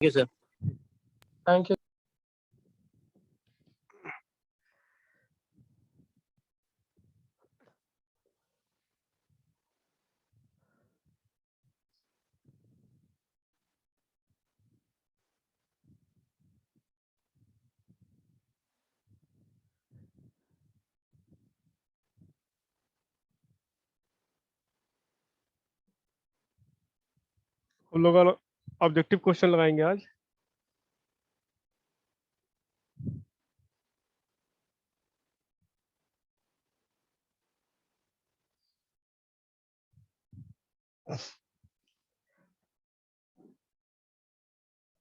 You sir. Thank you. हम लोग objective question लगाएंगे आज।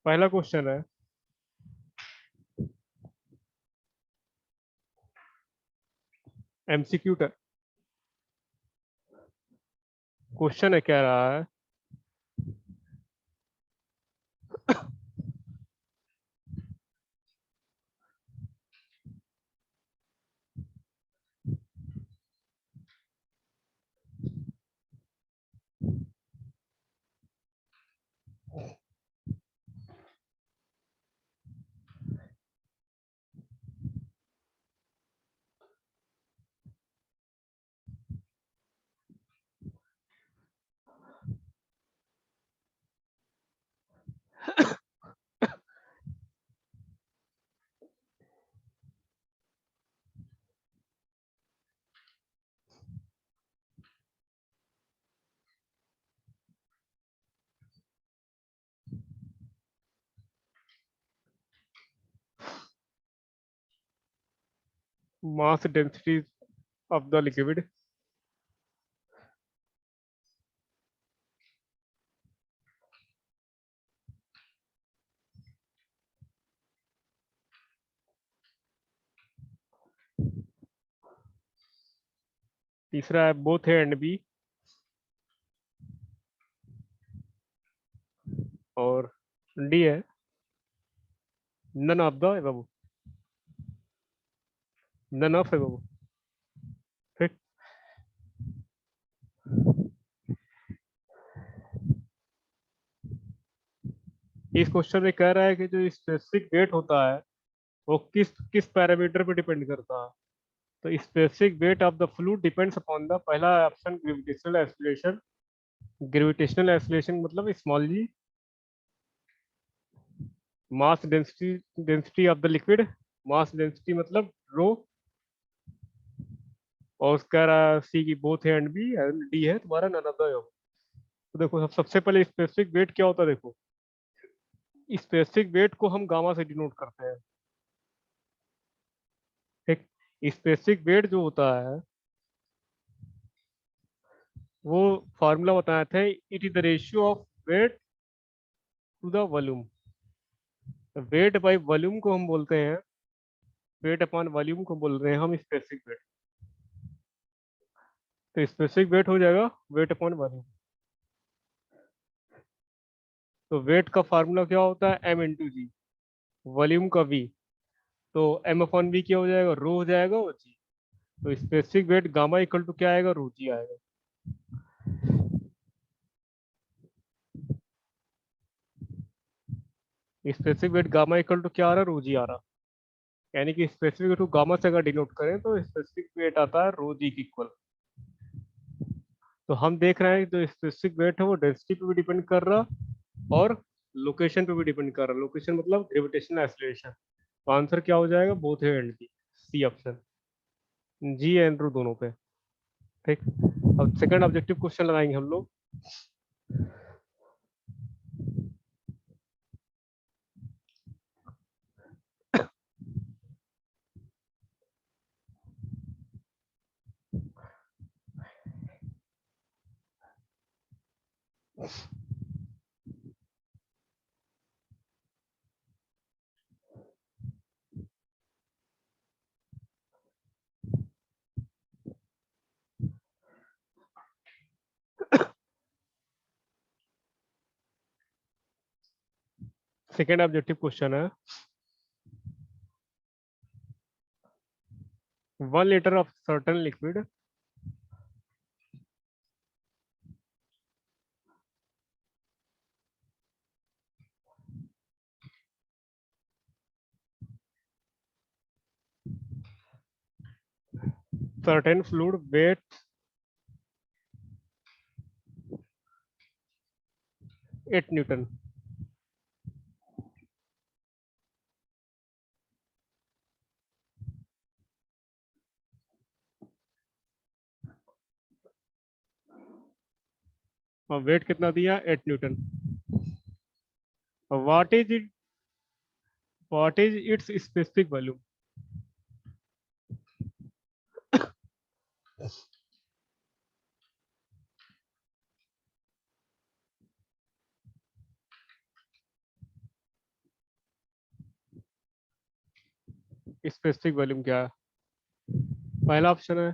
पहला क्वेश्चन है, एमसीक्यू क्वेश्चन है, कह रहा है mass density of the liquid तीसरा है बोथ ए एंड बी, और डी है none of the above, none of above. ठीक, इस क्वेश्चन में कह रहा है कि जो स्पेसिफिक वेट होता है वो किस किस पैरामीटर पे डिपेंड करता है। तो specific weight of the fluid depends upon the, पहला option gravitational acceleration. Gravitational acceleration मतलब small G, mass density, density of the liquid, mass density मतलब रो, और उसका सी की both A and B, and D है तुम्हारा none of the above. तो देखो सबसे पहले स्पेसिफिक वेट क्या होता है। देखो स्पेसिफिक वेट को हम गामा से डिनोट करते हैं। ठीक, स्पेसिफिक वेट जो होता है वो फॉर्मूला बताया था, it is the ratio of weight to the volume. Weight by volume को हम बोलते हैं, वेट अपॉन वॉल्यूम को बोल रहे हैं हम स्पेसिफिक वेट। तो स्पेसिफिक वेट हो जाएगा वेट अपॉन वॉल्यूम। तो वेट का फार्मूला क्या होता है, एम इंटू जी, वॉल्यूम का वी। तो एम अपॉन वी क्या हो जाएगा, रो हो जाएगा, और जी। तो specific weight gamma equal to क्या आएगा, रो जी आएगा। Specific weight gamma equal to क्या आ रहा है, रो जी आ रहा। यानी कि स्पेसिफिक वेट को गामा से अगर डिनोट करें तो स्पेसिफिक वेट आता है रो जी की इक्वल। तो हम देख रहे हैं जो स्पेसिफिक वेट है वो डेंसिटी पे भी डिपेंड कर रहा और लोकेशन पे भी डिपेंड कर रहा। लोकेशन मतलब ग्रेविटेशनल एक्सीलरेशन। तो आंसर क्या हो जाएगा, both A and B, C option, G and rho दोनों पे। ठीक, अब सेकंड ऑब्जेक्टिव क्वेश्चन लगाएंगे हम लोग। सेकेंड ऑब्जेक्टिव क्वेश्चन है 1 liter of certain liquid certain fluid weight 8 Newton. और वेट कितना दिया 8 Newton. What is it, what is it's specific volume. Specific volume क्या है. पहला ऑप्शन है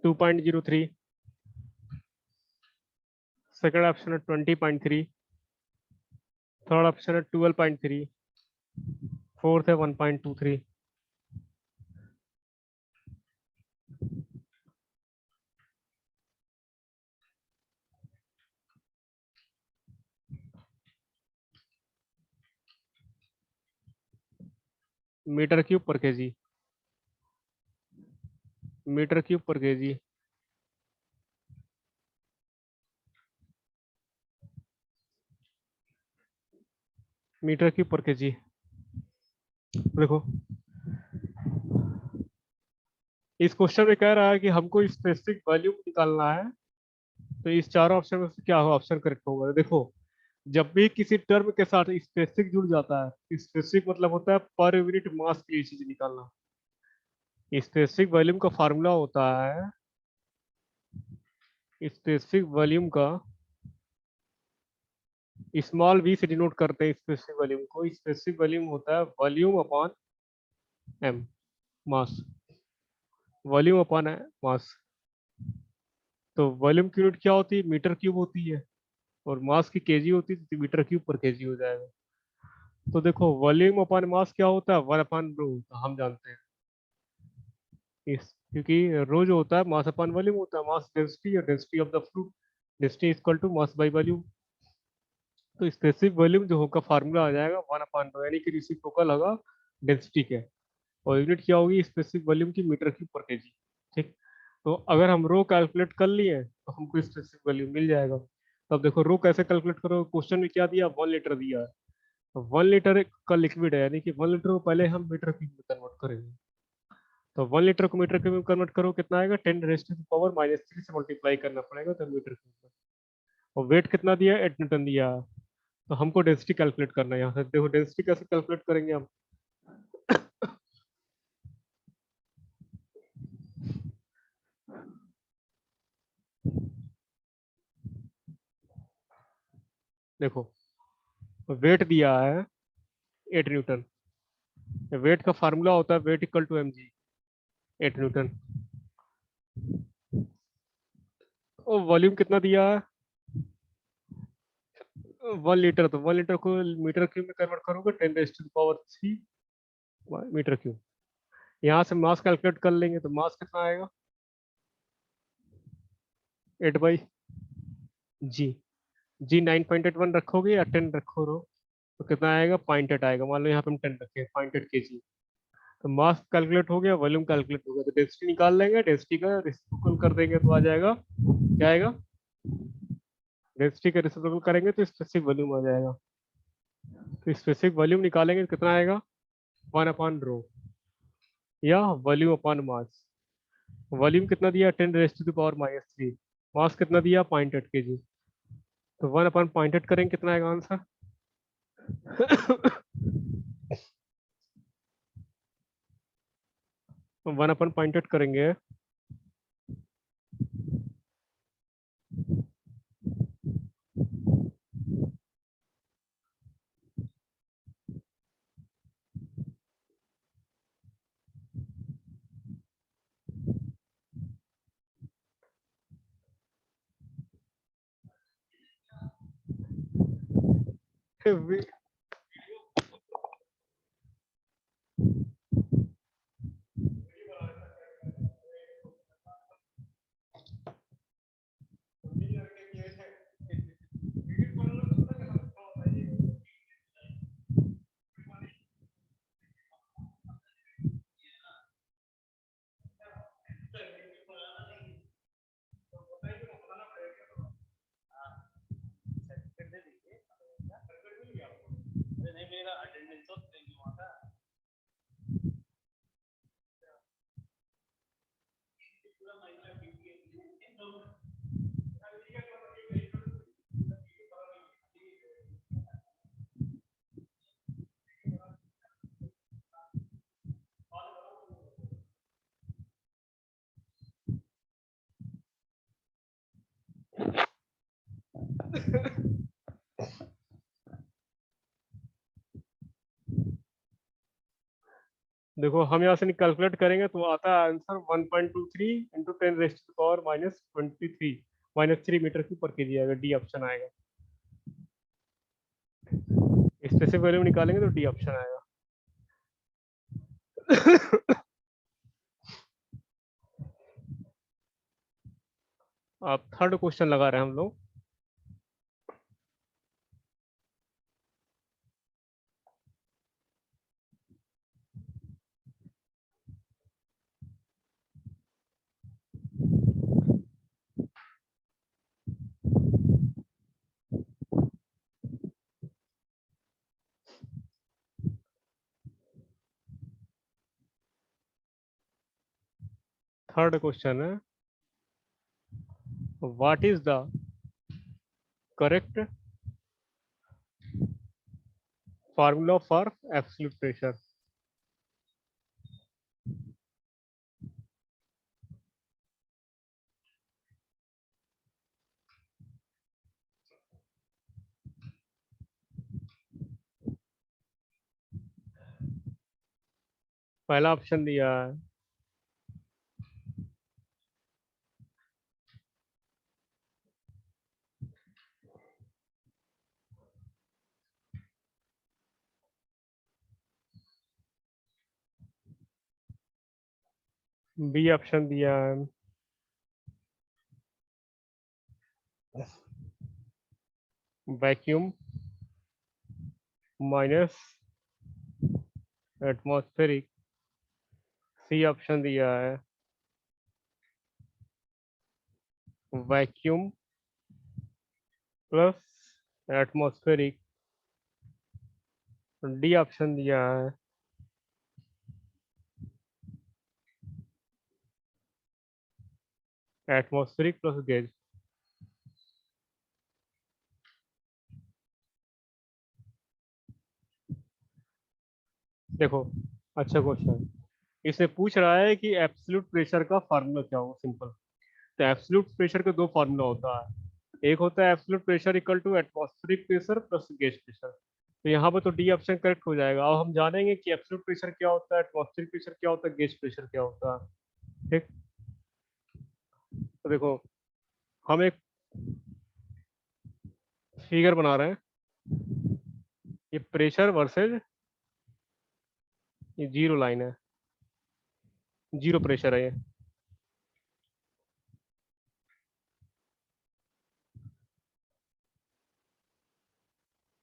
2.03, सेकंड ऑप्शन है 20.3, थर्ड ऑप्शन है 12.3, फोर्थ है 1.23. मीटर क्यूब पर केजी, मीटर क्यूब पर केजी. मीटर क्यूब पर केजी. देखो इस क्वेश्चन में कह रहा है कि हमको स्पेसिफिक वॉल्यूम निकालना है, तो इस चारों ऑप्शन में से क्या होगा, ऑप्शन करेक्ट होगा. देखो जब भी किसी टर्म के साथ स्पेसिफिक जुड़ जाता है, स्पेसिफिक मतलब होता है पर यूनिट मास की चीज निकालना. स्पेसिफिक वॉल्यूम का फार्मूला होता है, स्पेसिफिक वॉल्यूम का स्मॉल वी से डिनोट करते हैं स्पेसिफिक वॉल्यूम को. स्पेसिफिक वॉल्यूम होता है volume upon M, mass. Volume upon mass. तो वॉल्यूम की यूनिट क्या होती है, मीटर क्यूब होती है, और मास की केजी होती है, तो मीटर क्यूब पर केजी हो जाएगा. तो देखो वॉल्यूम अपॉन मास क्या होता है, 1/रो होता है, हम जानते हैं इस, क्योंकि रो जो होता है मास अपॉन वॉल्यूम होता है. मास डेंसिटी और density of the fluid, density equal to mass by volume. तो स्पेसिफिक वॉल्यूम जो होगा फार्मूला आ जाएगा 1/रो, यानी कि रेसिप्रोकल होगा डेंसिटी के, और यूनिट क्या होगी स्पेसिफिक वॉल्यूम की, मीटर क्यूब पर केजी. ठीक. तो अगर हम रो कैलकुलेट कर लिए तो हमको स्पेसिफिक वॉल्यूम मिल जाएगा. तो अब देखो रो कैसे कैलकुलेट करो. क्वेश्चन में क्या दिया, 1 लीटर दिया है. तो 1 लीटर का लिक्विड है, यानी कि 1 लीटर को पहले हम मीटर क्यूब में कन्वर्ट करेंगे. तो 1 लीटर को मीटर क्यूब में कन्वर्ट करो, कितना आएगा 10⁻³ से मल्टीप्लाई करना पड़ेगा तो मीटर क्यूब में. और वेट कितना दिया 8 न्यूटन दिया है. तो हमको डेंसिटी कैलकुलेट करना है. यहाँ से देखो डेंसिटी कैसे कैलकुलेट करेंगे हम. देखो वेट दिया है 8 न्यूटन. वेट का फार्मूला होता है weight equal to mg, 8 newton. और वॉल्यूम कितना दिया है 1 लीटर. तो 1 लीटर को मीटर क्यूब में कन्वर्ट करोगे 10⁻³ मीटर क्यूब. यहाँ से मास कैलकुलेट कर लेंगे तो मास कितना आएगा 8/g. जी 9.81 रखोगे या 10 रखो रो, तो कितना आएगा 0.8 आएगा. मान लो यहाँ पे हम 10 रखे 0.8 kg. तो मास कैलकुलेट हो गया, वॉल्यूम कैलकुलेट हो गया, तो डेंसिटी निकाल लेंगे. डेंसिटी का रेसिप्रोकल कर देंगे तो आ जाएगा, क्या आएगा, डेंसिटी का रेसिप्रोकल करेंगे तो स्पेसिफिक वॉल्यूम आ जाएगा. तो स्पेसिफिक वॉल्यूम निकालेंगे तो कितना आएगा 1/रो, या वॉल्यूम अपॉन मास. वॉल्यूम कितना दिया 10⁻³ मास कितना दिया 0.8 kg. तो 1/0.8 करेंगे कितना आएगा आंसर 1/0.8 करेंगे देखो हम यहाँ से कैलकुलेट करेंगे तो आता है आंसर 1.23 इंटू 10⁻⁻23 -3 मीटर क्यूब पर केजी आएगा। डी ऑप्शन आएगा। स्पेसिफिक वैल्यू निकालेंगे तो डी ऑप्शन आएगा। अब थर्ड क्वेश्चन लगा रहे हैं हम लोग। थर्ड क्वेश्चन है, what is the correct formula for absolute pressure. पहला ऑप्शन दिया है बी ऑप्शन दिया है vacuum minus atmospheric. C option दिया है vacuum plus atmospheric. D option दिया है एटमॉस्फेरिक प्लस गैस। देखो अच्छा क्वेश्चन, इसने पूछ रहा है कि एब्सोल्यूट प्रेशर का फार्मूला क्या होगा। सिंपल। तो एब्सोल्यूट प्रेशर का दो फार्मूला होता है, एक होता है absolute pressure equal to atmospheric pressure plus gas pressure. तो यहाँ पर तो डी ऑप्शन करेक्ट हो जाएगा। अब हम जानेंगे कि एब्सोल्यूट प्रेशर क्या होता है, एटमॉस्फेरिक प्रेशर क्या होता है, गैस प्रेशर क्या होता है। ठीक। तो देखो हम एक फिगर बना रहे हैं, ये प्रेशर वर्सेज ये जीरो लाइन है, जीरो प्रेशर है ये।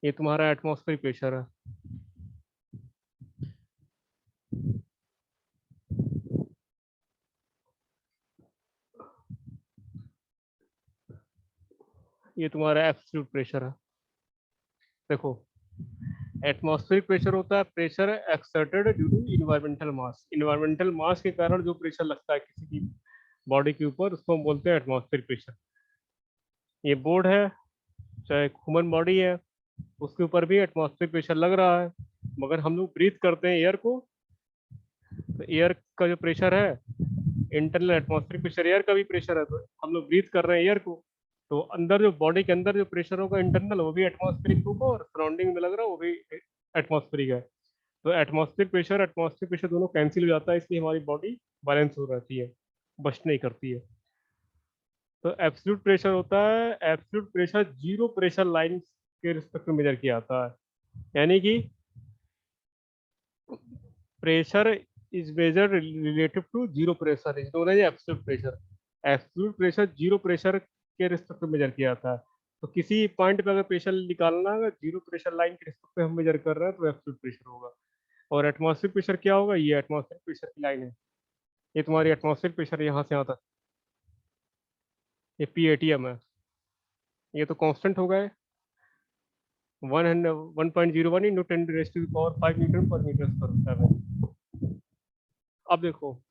ये तुम्हारा एटमॉस्फेरिक प्रेशर है। ये तुम्हारा एब्सोल्यूट प्रेशर है। देखो एटमॉस्फेरिक प्रेशर होता है pressure exerted due to environmental mass. Environmental mass के कारण जो प्रेशर लगता है किसी की बॉडी के ऊपर उसको हम बोलते हैं एटमॉस्फेरिक प्रेशर। ये बोर्ड है, चाहे ह्यूमन बॉडी है, उसके ऊपर भी एटमॉस्फेरिक प्रेशर लग रहा है। मगर हम लोग ब्रीथ करते हैं एयर को, तो एयर का जो प्रेशर है इंटरनल एटमॉस्फेरिक प्रेशर एयर का भी प्रेशर है, तो हम लोग ब्रीथ कर रहे हैं एयर को, तो अंदर जो बॉडी के अंदर जो प्रेशर होगा इंटरनल वो भी एटमॉस्फेरिक होगा और सराउंडिंग में लग रहा है वो भी एटमॉस्फेरिक है। तो एटमॉस्फेरिक प्रेशर दोनों कैंसिल हो जाता है, इसलिए हमारी बॉडी बैलेंस हो रहती है, बस्ट नहीं करती है। तो एब्सोल्यूट प्रेशर होता है, absolute pressure zero pressure line के रिस्पेक्ट में मेजर किया जाता है, यानी कि pressure is measured relative to zero pressure is known as absolute pressure. Absolute pressure zero pressure के रिस्पेक्ट में मेजर किया जाता है। तो किसी पॉइंट पे अगर प्रेशर निकालना, अगर जीरो प्रेशर लाइन के रिस्पेक्ट पे हम मेजर कर रहे हैं तो एब्सोल्यूट प्रेशर होगा। और एटमॉस्फेरिक प्रेशर क्या होगा, ये एटमॉस्फेरिक प्रेशर की लाइन है, ये तुम्हारी एटमॉस्फेरिक प्रेशर यहाँ से यहाँ तक, ये PATM है, ये तो कांस्टेंट होगा 101.01 इंटू 10⁻⁵ न्यूटन पर मीटर स्क्वायर। अब देखो,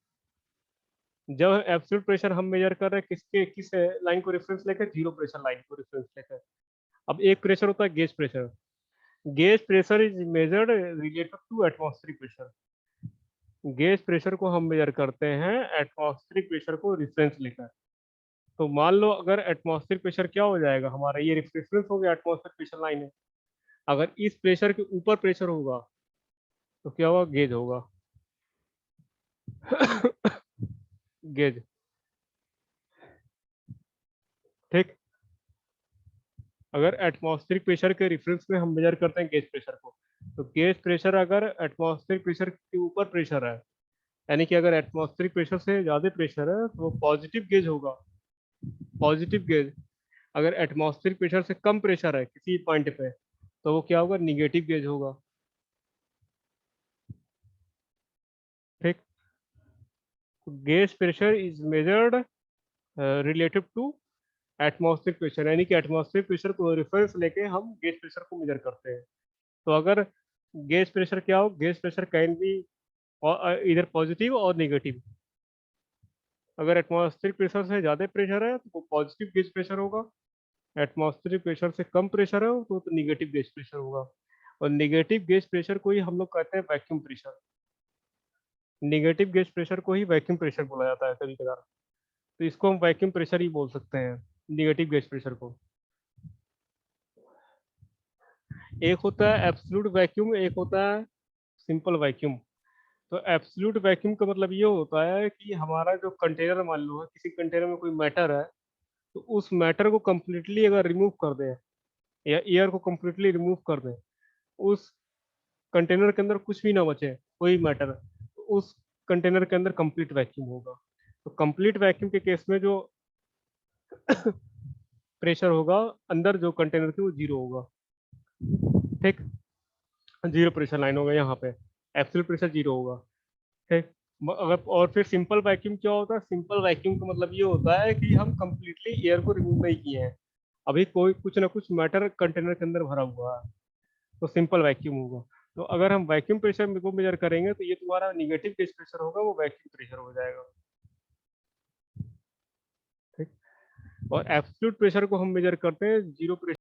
जब एब्सोल्यूट प्रेशर हम मेजर कर रहे हैं किस लाइन को रेफरेंस लेकर, जीरो प्रेशर लाइन को रेफरेंस लेकर। अब एक प्रेशर होता है gauge pressure. Gauge pressure is measured related to atmospheric pressure. Gauge pressure को हम मेजर करते हैं एटमॉस्फेरिक प्रेशर को रेफरेंस लेकर। तो मान लो अगर एटमॉस्फेरिक प्रेशर क्या हो जाएगा, हमारा ये रेफरेंस हो गया, एटमॉस्फेरिक प्रेशर लाइन है। अगर इस प्रेशर के ऊपर प्रेशर होगा तो क्या होगा, गेज होगा। गेज, ठीक। अगर एटमॉस्फेरिक प्रेशर के रेफरेंस में हम मेजर करते हैं गेज प्रेशर को, तो गेज प्रेशर अगर एटमॉस्फेरिक प्रेशर के ऊपर प्रेशर है, यानी कि अगर एटमॉस्फेरिक प्रेशर से ज्यादा प्रेशर है तो वो पॉजिटिव गेज होगा, पॉजिटिव गेज। अगर एटमॉस्फेरिक प्रेशर से कम प्रेशर है किसी पॉइंट पे तो वो क्या होगा, निगेटिव गेज होगा, ठीक। Gauge pressure is measured relative to atmospheric pressure, यानी कि एटमॉस्फेरिक प्रेशर को रेफरेंस लेके हम गेज प्रेशर को मेजर करते हैं। तो अगर गेज प्रेशर क्या हो, गेज प्रेशर कैन बी इधर पॉजिटिव और नेगेटिव। अगर एटमॉस्फेरिक प्रेशर से ज़्यादा प्रेशर है तो वो पॉजिटिव गेज प्रेशर होगा, एटमॉस्फेरिक प्रेशर से कम प्रेशर है तो निगेटिव गेज प्रेशर होगा। और निगेटिव गेज प्रेशर को ही हम लोग कहते हैं vacuum pressure. Negative gauge pressure को ही वैक्यूम प्रेशर बोला जाता है कभी कभार। तो इसको हम वैक्यूम प्रेशर ही बोल सकते हैं, निगेटिव गेज प्रेशर को। एक होता है एब्सोल्यूट वैक्यूम, एक होता है सिंपल वैक्यूम। तो एब्सोल्यूट वैक्यूम का मतलब ये होता है कि हमारा जो कंटेनर, मान लो किसी कंटेनर में कोई मैटर है, तो उस मैटर को कम्प्लीटली अगर रिमूव कर दें या एयर को कम्प्लीटली रिमूव कर दें, उस कंटेनर के अंदर कुछ भी ना बचे, कोई मैटर, तो उस कंटेनर के अंदर कंप्लीट वैक्यूम होगा। तो कंप्लीट वैक्यूम के केस में जो प्रेशर होगा अंदर जो कंटेनर की, वो जीरो होगा, ठीक। जीरो प्रेशर लाइन होगा यहाँ पे, एब्सोल्यूट प्रेशर जीरो होगा, ठीक। अगर और फिर सिंपल वैक्यूम क्या होता है, सिंपल वैक्यूम का मतलब ये होता है कि हम कंप्लीटली एयर को रिमूव नहीं किए हैं, अभी कोई कुछ ना कुछ मैटर कंटेनर के अंदर भरा हुआ है, तो सिंपल वैक्यूम होगा। तो अगर हम वैक्यूम प्रेशर को मेजर करेंगे तो ये तुम्हारा निगेटिव गेज प्रेशर होगा, वो वैक्यूम प्रेशर हो जाएगा, ठीक। और एब्सोल्यूट प्रेशर को हम मेजर करते हैं जीरो प्रेशर